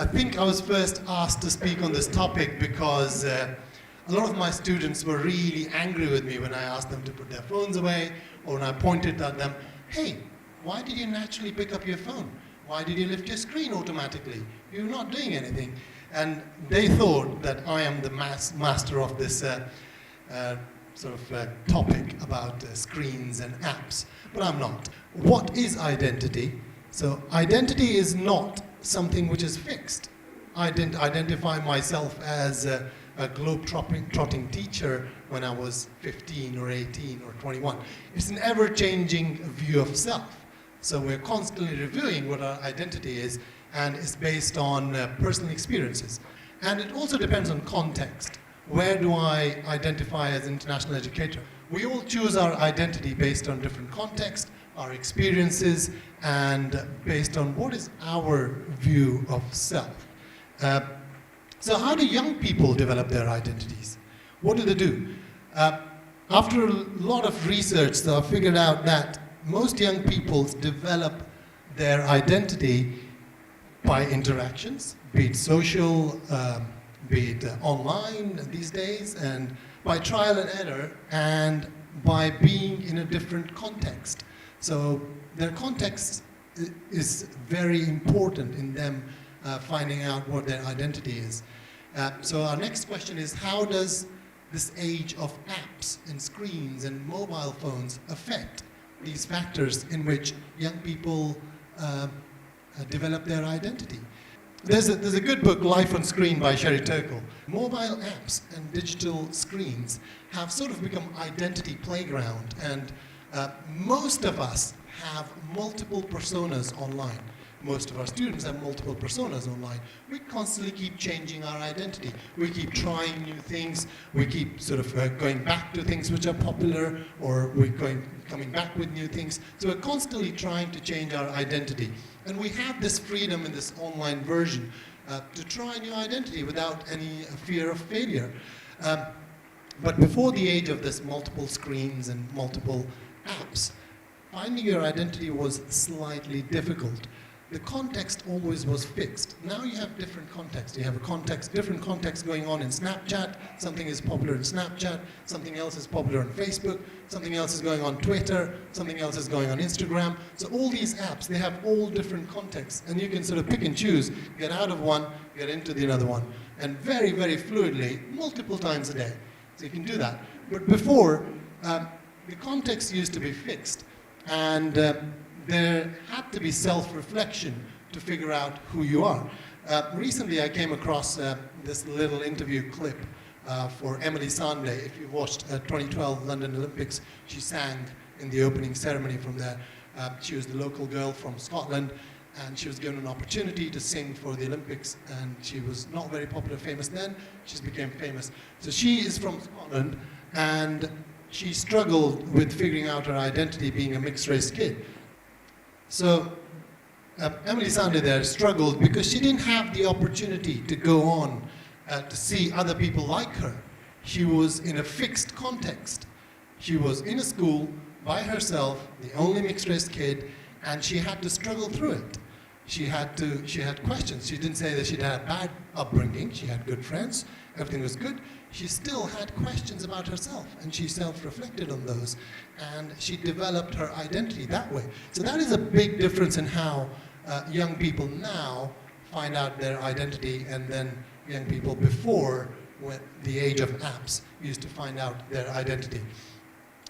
I think I was first asked to speak on this topic because a lot of my students were really angry with me when I asked them to put their phones away, or when I pointed at them, hey, why did you naturally pick up your phone? Why did you lift your screen automatically? You're not doing anything. And they thought that I am the master of this topic about screens and apps, but I'm not. What is identity? So identity is not something which is fixed. I didn't identify myself as a globe-trotting teacher when I was 15 or 18 or 21. It's an ever-changing view of self. So we're constantly reviewing what our identity is, and it's based on personal experiences. And it also depends on context. Where do I identify as an international educator? We all choose our identity based on different context, our experiences, and based on what is our view of self. So how do young people develop their identities? What do they do? After a lot of research, I've figured out that most young people develop their identity by interactions, be it social, be it online these days, and by trial and error, and by being in a different context. So their context is very important in them finding out what their identity is. So our next question is, how does this age of apps and screens and mobile phones affect these factors in which young people develop their identity? There's a good book, Life on Screen by Sherry Turkle. Mobile apps and digital screens have sort of become identity playground, and most of us have multiple personas online. Most of our students have multiple personas online. We constantly keep changing our identity. We keep trying new things. We keep sort of going back to things which are popular, or we're coming back with new things. So we're constantly trying to change our identity. And we have this freedom in this online version to try a new identity without any fear of failure. But before the age of this multiple screens and multiple apps, finding your identity was slightly difficult. The context always was fixed. Now you have different context. You have different context going on in Snapchat. Something is popular in Snapchat. Something else is popular on Facebook. Something else is going on Twitter. Something else is going on Instagram. So all these apps, they have all different contexts, and you can sort of pick and choose, get out of one, get into the other one, and very, very fluidly, multiple times a day. So you can do that. But before, the context used to be fixed, and there had to be self-reflection to figure out who you are. Recently, I came across this little interview clip for Emily Sandé. If you watched 2012 London Olympics, she sang in the opening ceremony from there. She was the local girl from Scotland, and she was given an opportunity to sing for the Olympics, and she was not very popular, famous then. She became famous. So she is from Scotland, and she struggled with figuring out her identity being a mixed-race kid. So Emily Sandé there struggled because she didn't have the opportunity to go on to see other people like her. She was in a fixed context. She was in a school by herself, the only mixed-race kid, and she had to struggle through it. She had questions. She didn't say that she'd had a bad upbringing. She had good friends. Everything was good. She still had questions about herself, and she self-reflected on those, and she developed her identity that way. So that is a big difference in how young people now find out their identity, and then young people before, when the age of apps, used to find out their identity.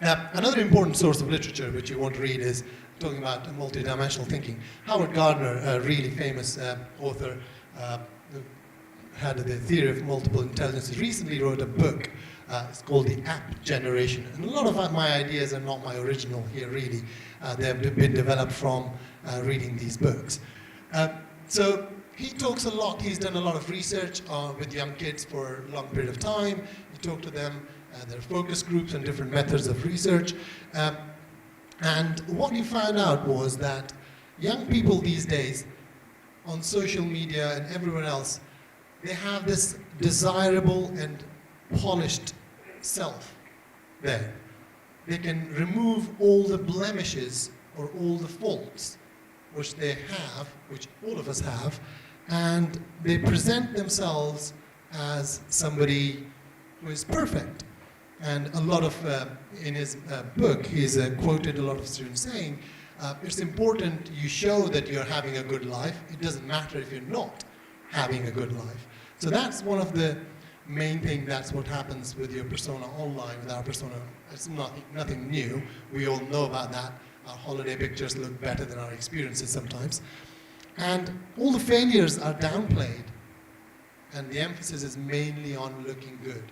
Another important source of literature which you want to read is talking about multidimensional thinking. Howard Gardner, a really famous author, had the theory of multiple intelligences, recently wrote a book. It's called The App Generation. And a lot of my ideas are not my original here, really. They have been developed from reading these books. So he talks a lot. He's done a lot of research with young kids for a long period of time. He talked to them. There are focus groups and different methods of research. And what he found out was that young people these days, on social media and everywhere else, they have this desirable and polished self there. They can remove all the blemishes or all the faults which they have, which all of us have, and they present themselves as somebody who is perfect. And a lot of, in his book, he's quoted a lot of students saying, it's important you show that you're having a good life. It doesn't matter if you're not having a good life. So that's one of the main thing. That's what happens with your persona online, with our persona. It's nothing new. We all know about that. Our holiday pictures look better than our experiences sometimes. And all the failures are downplayed. And the emphasis is mainly on looking good.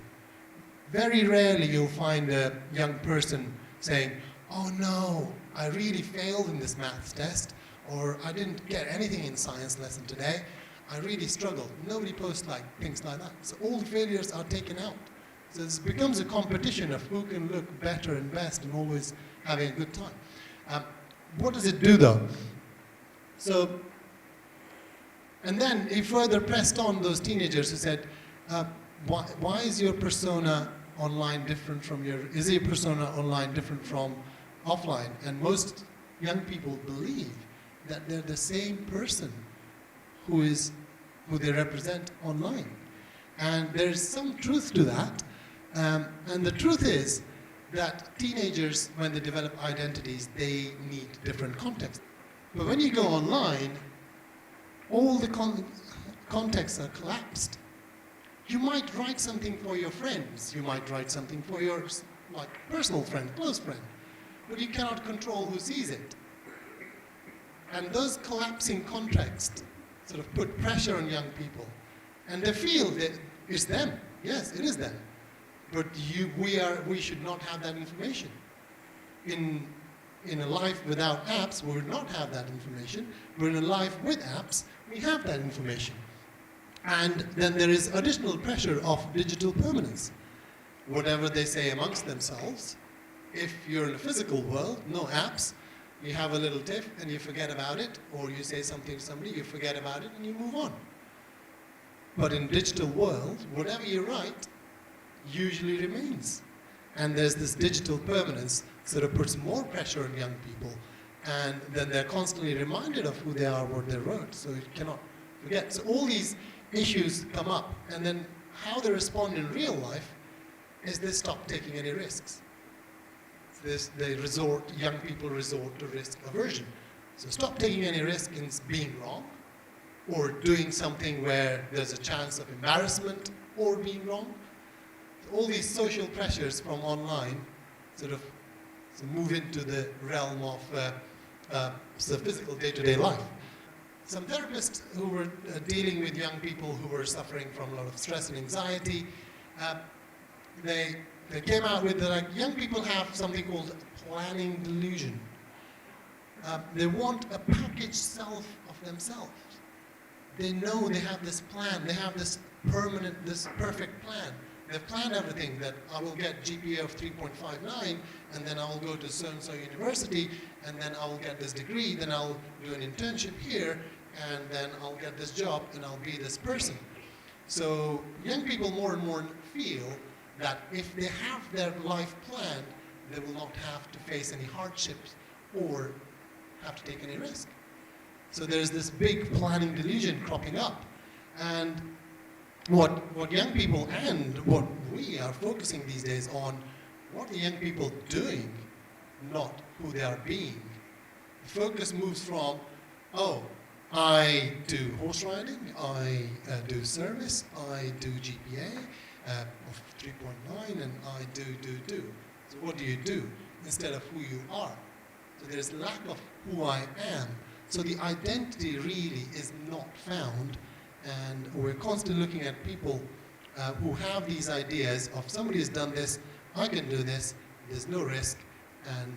Very rarely you'll find a young person saying, oh no, I really failed in this maths test, or I didn't get anything in science lesson today. I really struggled. Nobody posts things like that. So all the failures are taken out. So this becomes a competition of who can look better and best and always having a good time. What does it do though? So, and then he further pressed on those teenagers who said, why is your persona online different from is your persona online different from offline? And most young people believe that they're the same person who they represent online. And there's some truth to that. And the truth is that teenagers, when they develop identities, they need different contexts. But when you go online, all the contexts are collapsed. You might write something for your friends. You might write something for your personal friend, close friend. But you cannot control who sees it. And those collapsing contexts sort of put pressure on young people. And they feel that it's them. Yes, it is them. But we should not have that information. In a life without apps, we would not have that information. But in a life with apps, we have that information. And then there is additional pressure of digital permanence. Whatever they say amongst themselves, if you're in a physical world, no apps, you have a little tiff and you forget about it, or you say something to somebody, you forget about it and you move on. But in digital world, whatever you write usually remains. And there's this digital permanence sort of puts more pressure on young people, and then they're constantly reminded of who they are, what they wrote, so you cannot forget. So all these issues come up, and then how they respond in real life is they stop taking any risks. Young people resort to risk aversion. So stop taking any risk in being wrong, or doing something where there's a chance of embarrassment or being wrong. So all these social pressures from online sort of move into the realm of physical day-to-day life. Some therapists who were dealing with young people who were suffering from a lot of stress and anxiety, they came out with that young people have something called planning delusion. They want a packaged self of themselves. They know they have this plan, they have this perfect plan. They've planned everything, that I will get GPA of 3.59, and then I will go to so-and-so university, and then I will get this degree, then I'll do an internship here, and then I'll get this job, and I'll be this person. So young people more and more feel that if they have their life planned, they will not have to face any hardships or have to take any risk. So there's this big planning delusion cropping up. And what young people and what we are focusing these days on, what are young people doing, not who they are being. The focus moves from, oh, I do horse riding, I do service, I do GPA of 3.9, and I do. So what do you do instead of who you are? So there's lack of who I am. So the identity really is not found, and we're constantly looking at people who have these ideas of somebody has done this, I can do this, there's no risk, and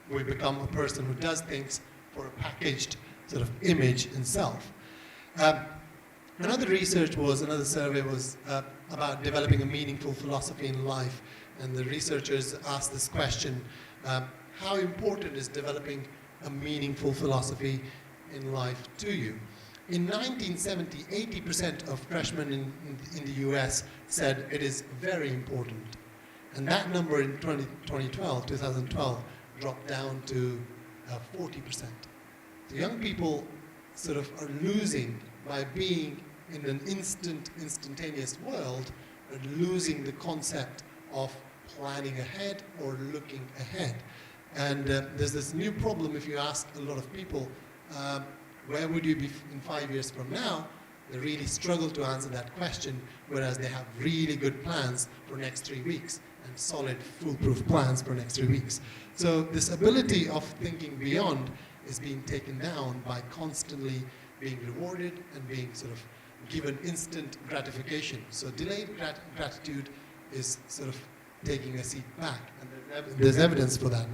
we become a person who does things for a packaged sort of image and self. Another survey was about developing a meaningful philosophy in life, and the researchers asked this question, how important is developing a meaningful philosophy in life to you? In 1970, 80% of freshmen in the US said it is very important. And that number in 2012 dropped down to 40%. The young people sort of are losing by being in an instantaneous world and losing the concept of planning ahead or looking ahead. And there's this new problem. If you ask a lot of people, where would you be in 5 years from now? They really struggle to answer that question, whereas they have really good plans for next 3 weeks and solid, foolproof plans for next 3 weeks. So this ability of thinking beyond is being taken down by constantly being rewarded and being sort of given instant gratification. So delayed gratitude is sort of taking a seat back, and there's evidence for that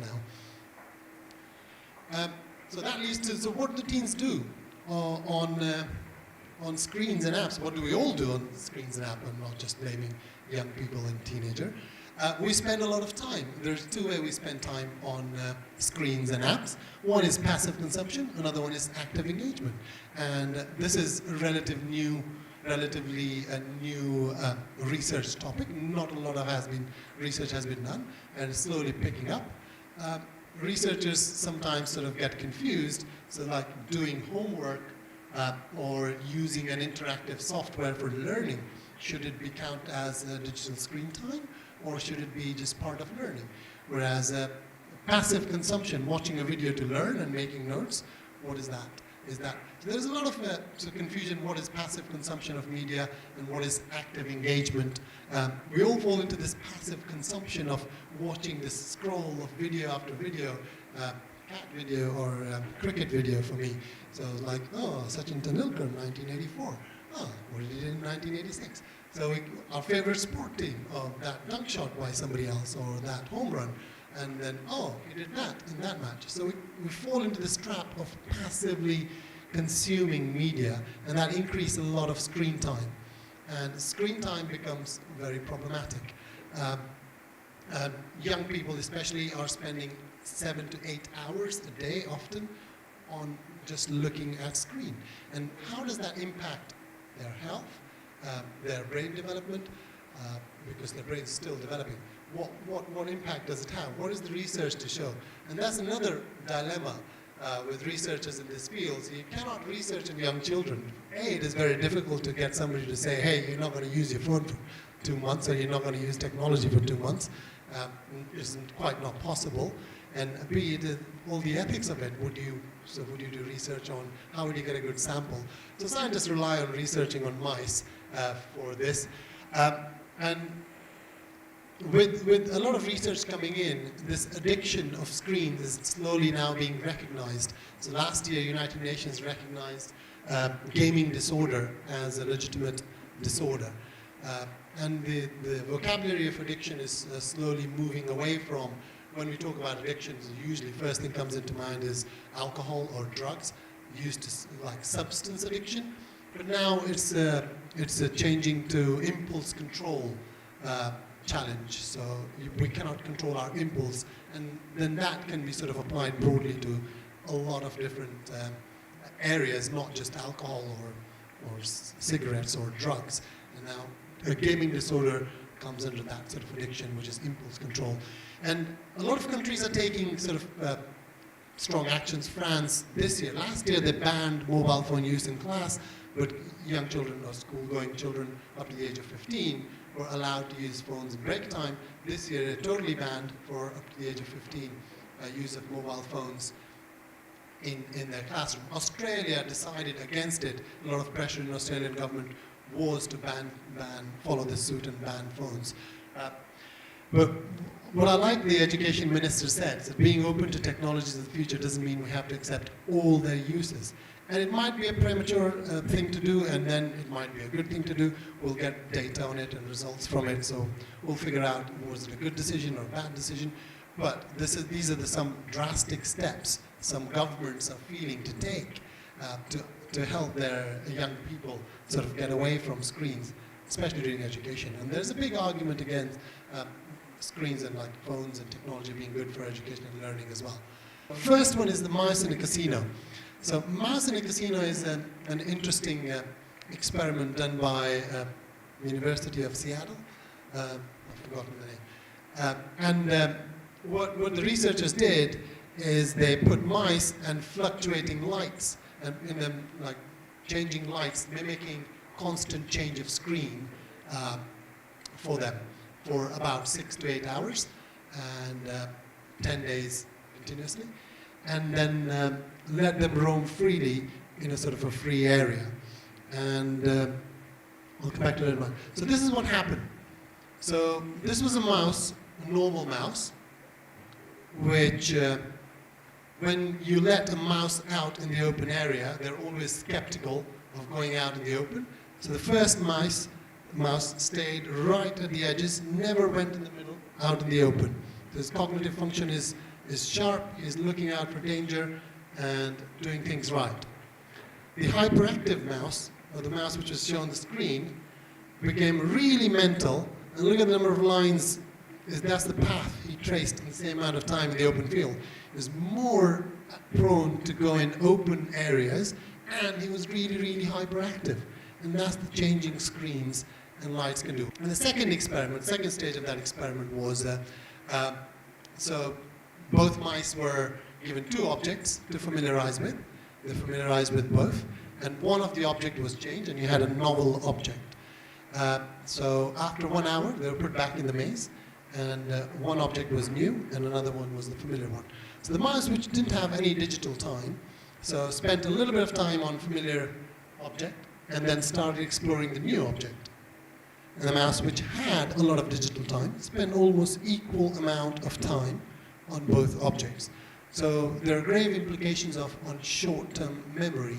now. So that leads to, so what do teens do on screens and apps? What do we all do on screens and apps? I'm not just blaming young people and teenagers. We spend a lot of time. There's two ways we spend time on screens and apps. One is passive consumption, another one is active engagement. And this is a relatively a new research topic. Not a lot of research has been done, and it's slowly picking up. Researchers sometimes sort of get confused, so like doing homework or using an interactive software for learning, should it be counted as digital screen time, or should it be just part of learning? Whereas passive consumption, watching a video to learn and making notes, what is that? So there's a lot of confusion. What is passive consumption of media and what is active engagement? We all fall into this passive consumption of watching this scroll of video after video, cat video or cricket video for me. So like, oh, Sachin Tendulkar, 1984. Oh, what did he do in 1986? So our favorite sport team, that dunk shot by somebody else, or that home run, and then, oh, he did that in that match. So we fall into this trap of passively consuming media, and that increases a lot of screen time. And screen time becomes very problematic. Young people especially are spending 7 to 8 hours a day often on just looking at screen. And how does that impact their health, their brain development, because their brain is still developing? What impact does it have? What is the research to show? And that's another dilemma with researchers in this field. So you cannot research in young children. It is very difficult to get somebody to say, hey, you're not going to use your phone for 2 months, or you're not going to use technology for 2 months. Isn't quite not possible. And B, all the ethics of it, would you do research on how would you get a good sample? So scientists rely on researching on mice for this. And with a lot of research coming in, this addiction of screens is slowly now being recognized. So last year, United Nations recognized gaming disorder as a legitimate disorder. And the vocabulary of addiction is slowly moving away from, when we talk about addictions, usually first thing comes into mind is alcohol or drugs, used to like substance addiction. But now it's changing to impulse control challenge. So we cannot control our impulse, and then that can be sort of applied broadly to a lot of different areas, not just alcohol or cigarettes or drugs. And now a gaming disorder comes under that sort of addiction, which is impulse control. And a lot of countries are taking sort of strong actions. France this year, last year they banned mobile phone use in class, but young children or school-going children up to the age of 15 were allowed to use phones in break time. This year they're totally banned for up to the age of 15 use of mobile phones in their classroom. Australia decided against it. A lot of pressure in the Australian government was to follow this suit and ban phones. But what I like the education minister said is that being open to technologies of the future doesn't mean we have to accept all their uses. And it might be a premature thing to do, and then it might be a good thing to do. We'll get data on it and results from it, so we'll figure out, was it a good decision or a bad decision. But these are some drastic steps some governments are feeling to take to help their young people sort of get away from screens, especially during education. And there's a big argument against screens and like phones and technology being good for education and learning as well. First one is the mouse in a casino. So mouse in a casino is an interesting experiment done by the University of Seattle. I've forgotten the name. What the researchers did is they put mice and fluctuating lights and in them, like changing lights, mimicking constant change of screen for them for about 6 to 8 hours and 10 days continuously, and then let them roam freely in a sort of a free area. And I'll come back to that in a moment. So this is what happened. So this was a mouse, a normal mouse, which when you let a mouse out in the open area, they're always skeptical of going out in the open. So the first mouse stayed right at the edges, never went in the middle, out in the open. His cognitive function is sharp, he's looking out for danger and doing things right. The hyperactive mouse, or the mouse which was shown on the screen, became really mental, and look at the number of lines, that's the path he traced in the same amount of time in the open field. He was more prone to go in open areas, and he was really, really hyperactive. And that's the changing screens and lights can do. And the second experiment, second stage of that experiment was, so both mice were given 2 objects to familiarize with. They familiarized with both, and one of the objects was changed, and you had a novel object. So after 1 hour, they were put back in the maze, and one object was new, and another one was the familiar one. So the mouse which didn't have any digital time, so spent a little bit of time on familiar object, and then started exploring the new object. And the mouse which had a lot of digital time spent almost equal amount of time on both objects. So there are grave implications on short-term memory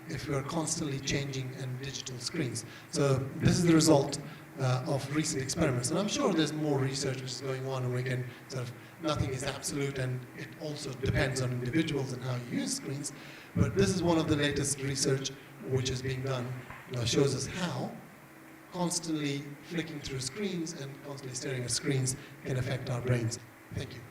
if we are constantly changing and digital screens. So this is the result of recent experiments. And I'm sure there's more research which is going on, and we can sort of, nothing is absolute, and it also depends on individuals and how you use screens. But this is one of the latest research which is being done, shows us how constantly flicking through screens and constantly staring at screens can affect our brains. Thank you.